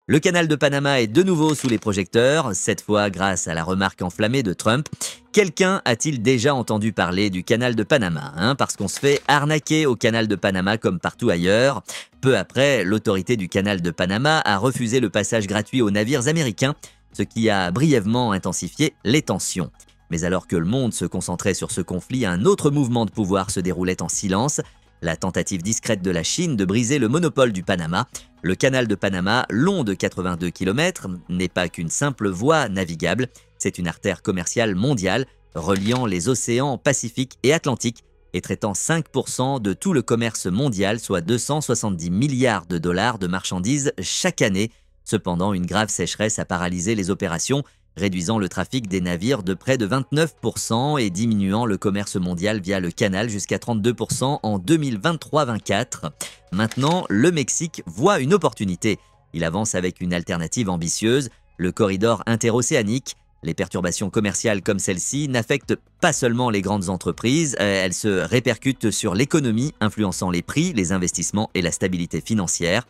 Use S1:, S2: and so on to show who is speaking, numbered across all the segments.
S1: Le canal de Panama est de nouveau sous les projecteurs, cette fois grâce à la remarque enflammée de Trump. Quelqu'un a-t-il déjà entendu parler du canal de Panama, parce qu'on se fait arnaquer au canal de Panama comme partout ailleurs. Peu après, l'autorité du canal de Panama a refusé le passage gratuit aux navires américains, ce qui a brièvement intensifié les tensions. Mais alors que le monde se concentrait sur ce conflit, un autre mouvement de pouvoir se déroulait en silence. La tentative discrète de la Chine de briser le monopole du Panama. Le canal de Panama, long de 82 km, n'est pas qu'une simple voie navigable, c'est une artère commerciale mondiale reliant les océans Pacifique et Atlantique et traitant 5% de tout le commerce mondial, soit 270 milliards de dollars de marchandises chaque année. Cependant, une grave sécheresse a paralysé les opérations, réduisant le trafic des navires de près de 29% et diminuant le commerce mondial via le canal jusqu'à 32% en 2023-24. Maintenant, le Mexique voit une opportunité. Il avance avec une alternative ambitieuse, le corridor interocéanique. Les perturbations commerciales comme celle-ci n'affectent pas seulement les grandes entreprises, elles se répercutent sur l'économie, influençant les prix, les investissements et la stabilité financière.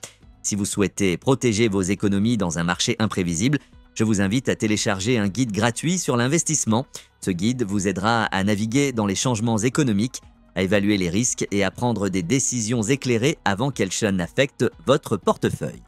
S1: Si vous souhaitez protéger vos économies dans un marché imprévisible, je vous invite à télécharger un guide gratuit sur l'investissement. Ce guide vous aidera à naviguer dans les changements économiques, à évaluer les risques et à prendre des décisions éclairées avant qu'elles n'affectent votre portefeuille.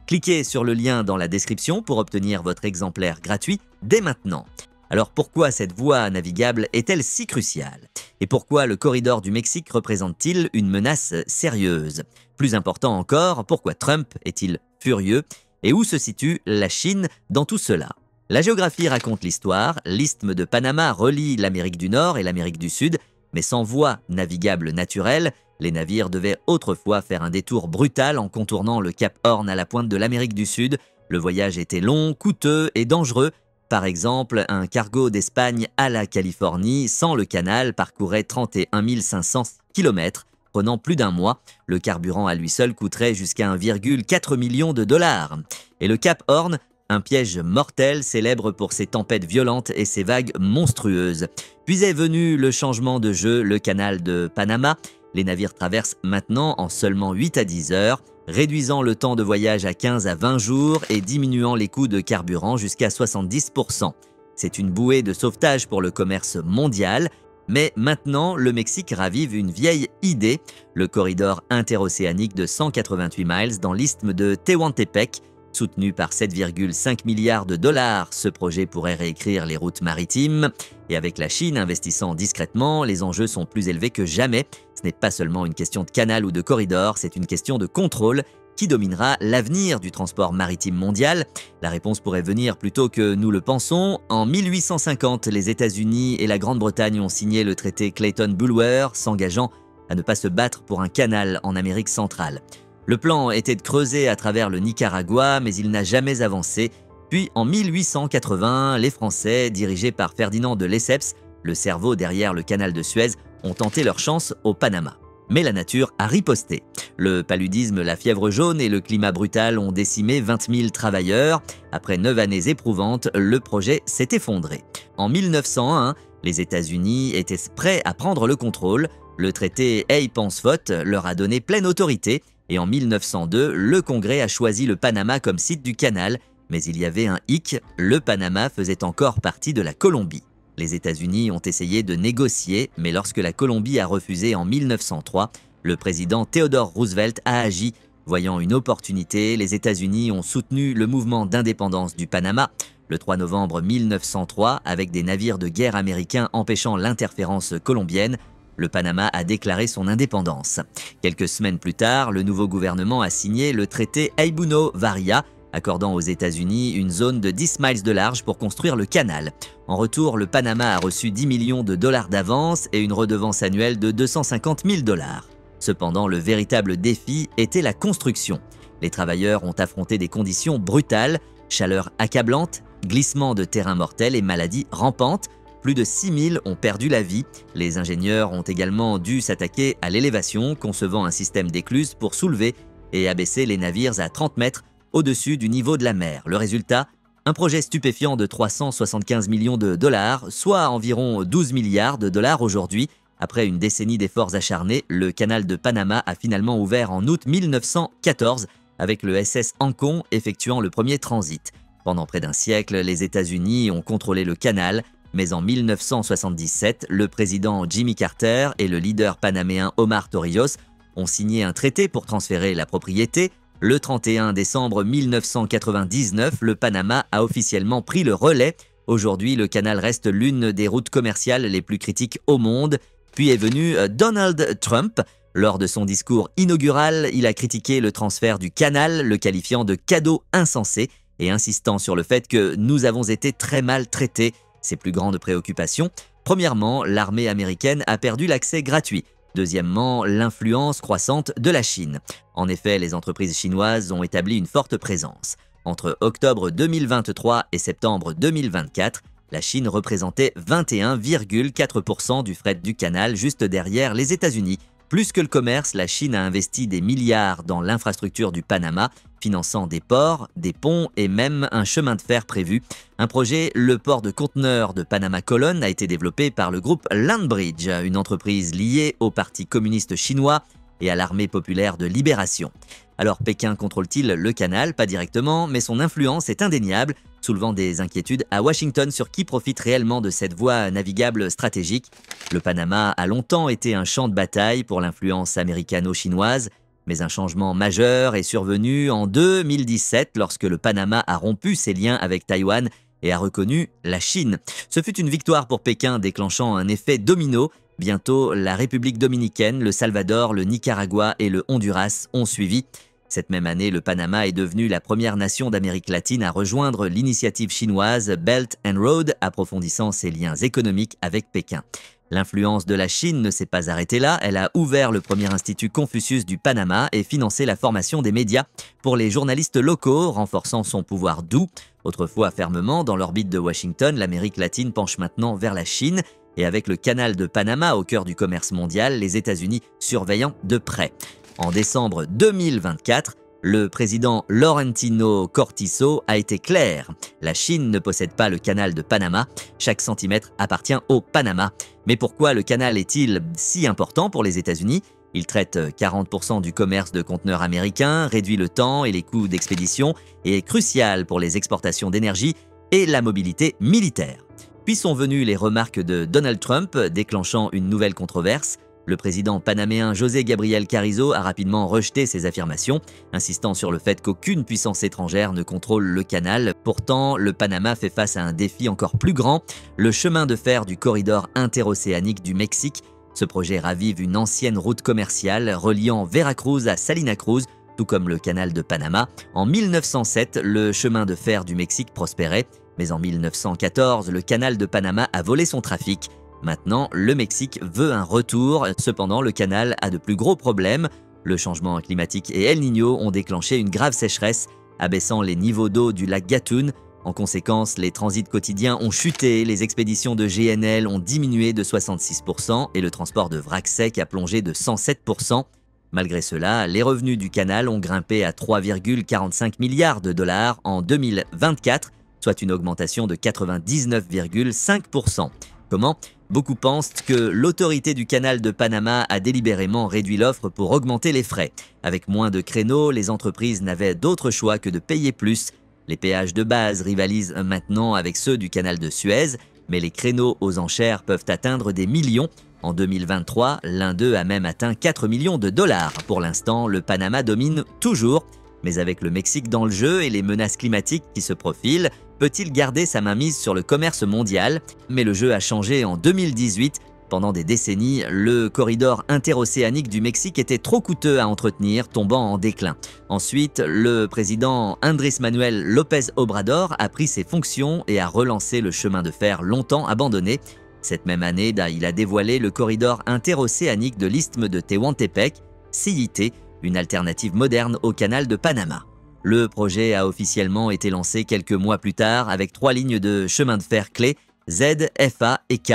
S1: Cliquez sur le lien dans la description pour obtenir votre exemplaire gratuit dès maintenant. Alors pourquoi cette voie navigable est-elle si cruciale? Et pourquoi le corridor du Mexique représente-t-il une menace sérieuse? Plus important encore, pourquoi Trump est-il furieux? Et où se situe la Chine dans tout cela? La géographie raconte l'histoire, l'isthme de Panama relie l'Amérique du Nord et l'Amérique du Sud, mais sans voie navigable naturelle, les navires devaient autrefois faire un détour brutal en contournant le Cap Horn à la pointe de l'Amérique du Sud. Le voyage était long, coûteux et dangereux. Par exemple, un cargo d'Espagne à la Californie sans le canal parcourait 31 500 km. Prenant plus d'un mois, le carburant à lui seul coûterait jusqu'à 1,4 million de dollars. Et le Cap Horn, un piège mortel célèbre pour ses tempêtes violentes et ses vagues monstrueuses. Puis est venu le changement de jeu, le canal de Panama. Les navires traversent maintenant en seulement 8 à 10 heures, réduisant le temps de voyage à 15 à 20 jours et diminuant les coûts de carburant jusqu'à 70%. C'est une bouée de sauvetage pour le commerce mondial. Mais maintenant, le Mexique ravive une vieille idée, le corridor interocéanique de 188 miles dans l'isthme de Tehuantepec. Soutenu par 7,5 milliards de dollars, ce projet pourrait réécrire les routes maritimes. Et avec la Chine investissant discrètement, les enjeux sont plus élevés que jamais. Ce n'est pas seulement une question de canal ou de corridor, c'est une question de contrôle. Qui dominera l'avenir du transport maritime mondial? La réponse pourrait venir plus tôt que nous le pensons. En 1850, les États-Unis et la Grande-Bretagne ont signé le traité Clayton-Bulwer, s'engageant à ne pas se battre pour un canal en Amérique centrale. Le plan était de creuser à travers le Nicaragua, mais il n'a jamais avancé. Puis en 1880, les Français, dirigés par Ferdinand de Lesseps, le cerveau derrière le canal de Suez, ont tenté leur chance au Panama. Mais la nature a riposté. Le paludisme, la fièvre jaune et le climat brutal ont décimé 20 000 travailleurs. Après 9 années éprouvantes, le projet s'est effondré. En 1901, les États-Unis étaient prêts à prendre le contrôle. Le traité Hay-Pansfot leur a donné pleine autorité. Et en 1902, le Congrès a choisi le Panama comme site du canal. Mais il y avait un hic, le Panama faisait encore partie de la Colombie. Les États-Unis ont essayé de négocier, mais lorsque la Colombie a refusé en 1903, le président Theodore Roosevelt a agi. Voyant une opportunité, les États-Unis ont soutenu le mouvement d'indépendance du Panama. Le 3 novembre 1903, avec des navires de guerre américains empêchant l'interférence colombienne, le Panama a déclaré son indépendance. Quelques semaines plus tard, le nouveau gouvernement a signé le traité Haybuno-Varia, accordant aux États-Unis une zone de 10 miles de large pour construire le canal. En retour, le Panama a reçu 10 millions de dollars d'avance et une redevance annuelle de 250 000 dollars. Cependant, le véritable défi était la construction. Les travailleurs ont affronté des conditions brutales, chaleur accablante, glissement de terrain mortel et maladies rampantes. Plus de 6 000 ont perdu la vie. Les ingénieurs ont également dû s'attaquer à l'élévation, concevant un système d'écluses pour soulever et abaisser les navires à 30 mètres au-dessus du niveau de la mer. Le résultat, un projet stupéfiant de 375 millions de dollars, soit environ 12 milliards de dollars aujourd'hui. Après une décennie d'efforts acharnés, le canal de Panama a finalement ouvert en août 1914 avec le SS Ancon effectuant le premier transit. Pendant près d'un siècle, les États-Unis ont contrôlé le canal, mais en 1977, le président Jimmy Carter et le leader panaméen Omar Torrijos ont signé un traité pour transférer la propriété. Le 31 décembre 1999, le Panama a officiellement pris le relais. Aujourd'hui, le canal reste l'une des routes commerciales les plus critiques au monde. Puis est venu Donald Trump. Lors de son discours inaugural, il a critiqué le transfert du canal, le qualifiant de cadeau insensé et insistant sur le fait que nous avons été très mal traités. Ses plus grandes préoccupations: premièrement, l'armée américaine a perdu l'accès gratuit. Deuxièmement, l'influence croissante de la Chine. En effet, les entreprises chinoises ont établi une forte présence. Entre octobre 2023 et septembre 2024, la Chine représentait 21,4% du fret du canal, juste derrière les États-Unis. Plus que le commerce, la Chine a investi des milliards dans l'infrastructure du Panama, finançant des ports, des ponts et même un chemin de fer prévu. Un projet, le port de conteneurs de Panama Colón, a été développé par le groupe Landbridge, une entreprise liée au Parti communiste chinois et à l'Armée populaire de libération. Alors Pékin contrôle-t-il le canal? Pas directement, mais son influence est indéniable, soulevant des inquiétudes à Washington sur qui profite réellement de cette voie navigable stratégique. Le Panama a longtemps été un champ de bataille pour l'influence américano-chinoise, mais un changement majeur est survenu en 2017 lorsque le Panama a rompu ses liens avec Taïwan et a reconnu la Chine. Ce fut une victoire pour Pékin, déclenchant un effet domino. Bientôt, la République dominicaine, le Salvador, le Nicaragua et le Honduras ont suivi. Cette même année, le Panama est devenu la première nation d'Amérique latine à rejoindre l'initiative chinoise Belt and Road, approfondissant ses liens économiques avec Pékin. L'influence de la Chine ne s'est pas arrêtée là, elle a ouvert le premier institut Confucius du Panama et financé la formation des médias pour les journalistes locaux, renforçant son pouvoir doux. Autrefois fermement dans l'orbite de Washington, l'Amérique latine penche maintenant vers la Chine, et avec le canal de Panama au cœur du commerce mondial, les États-Unis surveillant de près. En décembre 2024, le président Laurentino Cortizo a été clair. La Chine ne possède pas le canal de Panama. Chaque centimètre appartient au Panama. Mais pourquoi le canal est-il si important pour les États-Unis? Il traite 40% du commerce de conteneurs américains, réduit le temps et les coûts d'expédition et est crucial pour les exportations d'énergie et la mobilité militaire. Puis sont venues les remarques de Donald Trump, déclenchant une nouvelle controverse. Le président panaméen José Gabriel Carrizo a rapidement rejeté ces affirmations, insistant sur le fait qu'aucune puissance étrangère ne contrôle le canal. Pourtant, le Panama fait face à un défi encore plus grand, le chemin de fer du corridor interocéanique du Mexique. Ce projet ravive une ancienne route commerciale reliant Veracruz à Salina Cruz, tout comme le canal de Panama. En 1907, le chemin de fer du Mexique prospérait, mais en 1914, le canal de Panama a volé son trafic. Maintenant, le Mexique veut un retour. Cependant, le canal a de plus gros problèmes. Le changement climatique et El Niño ont déclenché une grave sécheresse, abaissant les niveaux d'eau du lac Gatún. En conséquence, les transits quotidiens ont chuté, les expéditions de GNL ont diminué de 66% et le transport de vrac sec a plongé de 107%. Malgré cela, les revenus du canal ont grimpé à 3,45 milliards de dollars en 2024, soit une augmentation de 99,5%. Comment? Beaucoup pensent que l'autorité du canal de Panama a délibérément réduit l'offre pour augmenter les frais. Avec moins de créneaux, les entreprises n'avaient d'autre choix que de payer plus. Les péages de base rivalisent maintenant avec ceux du canal de Suez, mais les créneaux aux enchères peuvent atteindre des millions. En 2023, l'un d'eux a même atteint 4 millions de dollars. Pour l'instant, le Panama domine toujours, mais avec le Mexique dans le jeu et les menaces climatiques qui se profilent, peut-il garder sa mainmise sur le commerce mondial? Mais le jeu a changé en 2018. Pendant des décennies, le corridor interocéanique du Mexique était trop coûteux à entretenir, tombant en déclin. Ensuite, le président Andrés Manuel López Obrador a pris ses fonctions et a relancé le chemin de fer longtemps abandonné. Cette même année, il a dévoilé le corridor interocéanique de l'isthme de Tehuantepec, CIT, une alternative moderne au canal de Panama. Le projet a officiellement été lancé quelques mois plus tard avec 3 lignes de chemin de fer clés, Z, FA et K.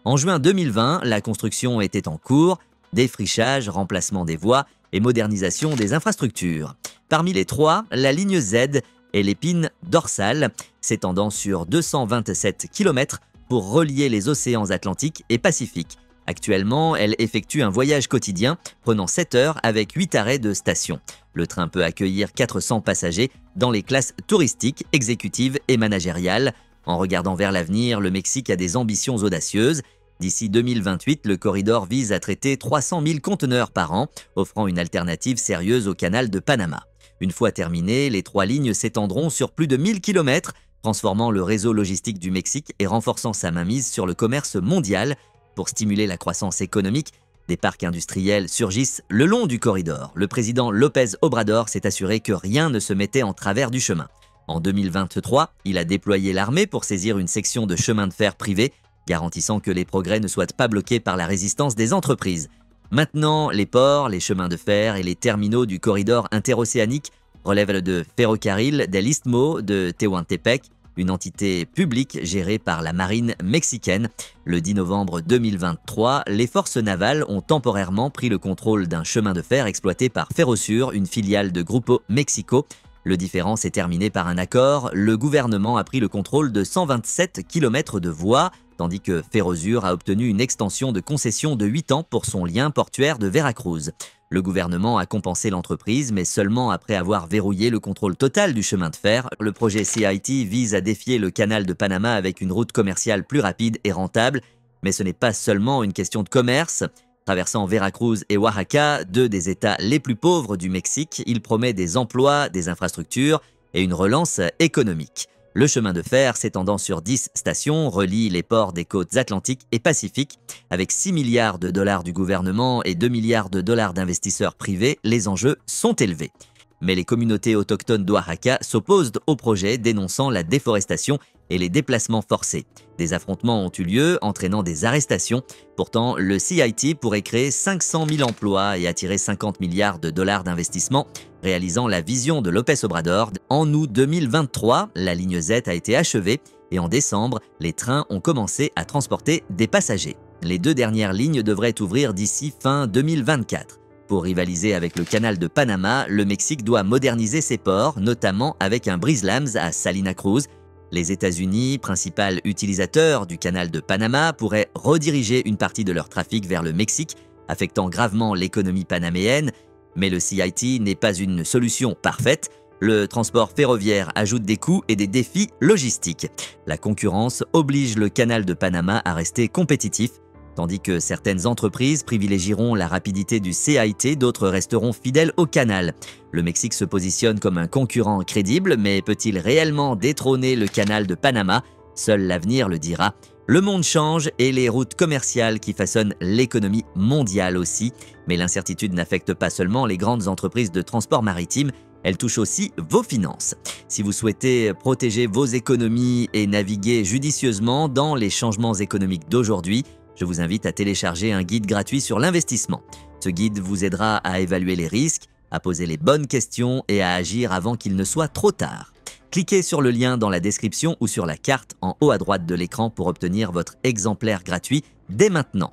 S1: En juin 2020, la construction était en cours, défrichage, remplacement des voies et modernisation des infrastructures. Parmi les 3, la ligne Z est l'épine dorsale, s'étendant sur 227 km pour relier les océans Atlantique et Pacifique. Actuellement, elle effectue un voyage quotidien prenant 7 heures avec 8 arrêts de station. Le train peut accueillir 400 passagers dans les classes touristiques, exécutives et managériales. En regardant vers l'avenir, le Mexique a des ambitions audacieuses. D'ici 2028, le corridor vise à traiter 300 000 conteneurs par an, offrant une alternative sérieuse au canal de Panama. Une fois terminé, les 3 lignes s'étendront sur plus de 1000 km, transformant le réseau logistique du Mexique et renforçant sa mainmise sur le commerce mondial. Pour stimuler la croissance économique, des parcs industriels surgissent le long du corridor. Le président López Obrador s'est assuré que rien ne se mettait en travers du chemin. En 2023, il a déployé l'armée pour saisir une section de chemin de fer privé, garantissant que les progrès ne soient pas bloqués par la résistance des entreprises. Maintenant, les ports, les chemins de fer et les terminaux du corridor interocéanique relèvent de Ferrocarril del Istmo de Tehuantepec, une entité publique gérée par la marine mexicaine. Le 10 novembre 2023, les forces navales ont temporairement pris le contrôle d'un chemin de fer exploité par Ferrosur, une filiale de Grupo México. Le différend s'est terminé par un accord. Le gouvernement a pris le contrôle de 127 km de voies, tandis que Ferrosur a obtenu une extension de concession de 8 ans pour son lien portuaire de Veracruz. Le gouvernement a compensé l'entreprise, mais seulement après avoir verrouillé le contrôle total du chemin de fer. Le projet CIT vise à défier le canal de Panama avec une route commerciale plus rapide et rentable. Mais ce n'est pas seulement une question de commerce. Traversant Veracruz et Oaxaca, 2 des États les plus pauvres du Mexique, il promet des emplois, des infrastructures et une relance économique. Le chemin de fer, s'étendant sur 10 stations, relie les ports des côtes atlantiques et pacifiques. Avec 6 milliards de dollars du gouvernement et 2 milliards de dollars d'investisseurs privés, les enjeux sont élevés. Mais les communautés autochtones d'Oaxaca s'opposent au projet, dénonçant la déforestation et les déplacements forcés. Des affrontements ont eu lieu, entraînant des arrestations. Pourtant, le CIT pourrait créer 500 000 emplois et attirer 50 milliards de dollars d'investissement, réalisant la vision de López Obrador. En août 2023, la ligne Z a été achevée et en décembre, les trains ont commencé à transporter des passagers. Les 2 dernières lignes devraient ouvrir d'ici fin 2024. Pour rivaliser avec le canal de Panama, le Mexique doit moderniser ses ports, notamment avec un brise-lames à Salina Cruz. Les États-Unis, principal utilisateur du canal de Panama, pourraient rediriger une partie de leur trafic vers le Mexique, affectant gravement l'économie panaméenne. Mais le CIT n'est pas une solution parfaite. Le transport ferroviaire ajoute des coûts et des défis logistiques. La concurrence oblige le canal de Panama à rester compétitif. Tandis que certaines entreprises privilégieront la rapidité du CIT, d'autres resteront fidèles au canal. Le Mexique se positionne comme un concurrent crédible, mais peut-il réellement détrôner le canal de Panama? Seul l'avenir le dira. Le monde change et les routes commerciales qui façonnent l'économie mondiale aussi. Mais l'incertitude n'affecte pas seulement les grandes entreprises de transport maritime, elle touche aussi vos finances. Si vous souhaitez protéger vos économies et naviguer judicieusement dans les changements économiques d'aujourd'hui, je vous invite à télécharger un guide gratuit sur l'investissement. Ce guide vous aidera à évaluer les risques, à poser les bonnes questions et à agir avant qu'il ne soit trop tard. Cliquez sur le lien dans la description ou sur la carte en haut à droite de l'écran pour obtenir votre exemplaire gratuit dès maintenant.